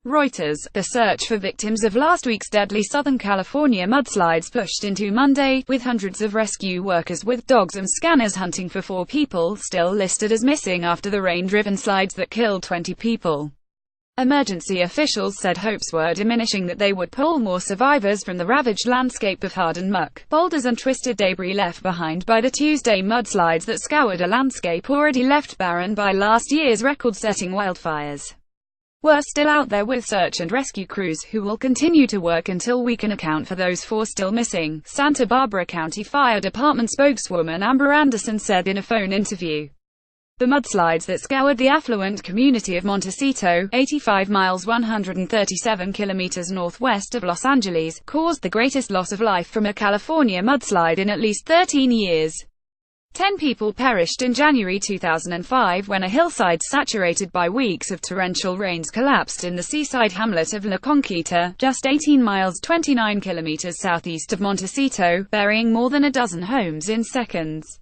Reuters. The search for victims of last week's deadly Southern California mudslides pushed into Monday, with hundreds of rescue workers with dogs and scanners hunting for 4 people still listed as missing after the rain-driven slides that killed 20 people. Emergency officials said hopes were diminishing that they would pull more survivors from the ravaged landscape of hardened muck, boulders and twisted debris left behind by the Tuesday mudslides that scoured a landscape already left barren by last year's record-setting wildfires. We're still out there with search and rescue crews, who will continue to work until we can account for those 4 still missing, Santa Barbara County Fire Department spokeswoman Amber Anderson said in a phone interview. The mudslides that scoured the affluent community of Montecito, 85 miles 137 kilometers northwest of Los Angeles, caused the greatest loss of life from a California mudslide in at least 13 years. 10 people perished in January 2005 when a hillside saturated by weeks of torrential rains collapsed in the seaside hamlet of La Conchita, just 18 miles 29 kilometers southeast of Montecito, burying more than a dozen homes in seconds.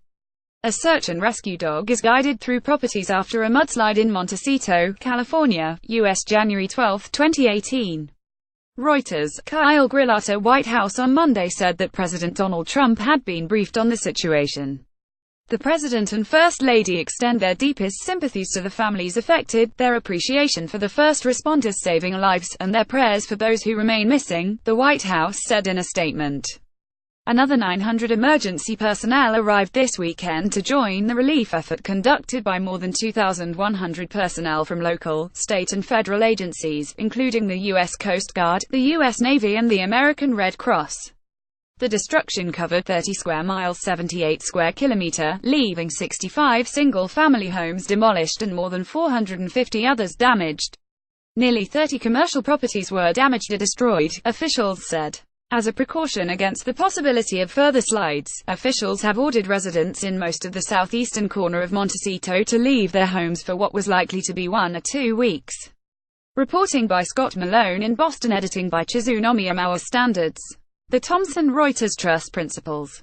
A search and rescue dog is guided through properties after a mudslide in Montecito, California, U.S. January 12, 2018. Reuters. GrillotThe White House on Monday said that President Donald Trump had been briefed on the situation. The President and First Lady extend their deepest sympathies to the families affected, their appreciation for the first responders saving lives, and their prayers for those who remain missing, the White House said in a statement. Another 900 emergency personnel arrived this weekend to join the relief effort conducted by more than 2,100 personnel from local, state and federal agencies, including the U.S. Coast Guard, the U.S. Navy and the American Red Cross. The destruction covered 30 square miles 78 square kilometer, leaving 65 single-family homes demolished and more than 450 others damaged. Nearly 30 commercial properties were damaged or destroyed, officials said. As a precaution against the possibility of further slides, officials have ordered residents in most of the southeastern corner of Montecito to leave their homes for what was likely to be 1 or 2 weeks. Reporting by Scott Malone in Boston, editing by Chizunomiya Standards. The Thomson Reuters Trust Principles.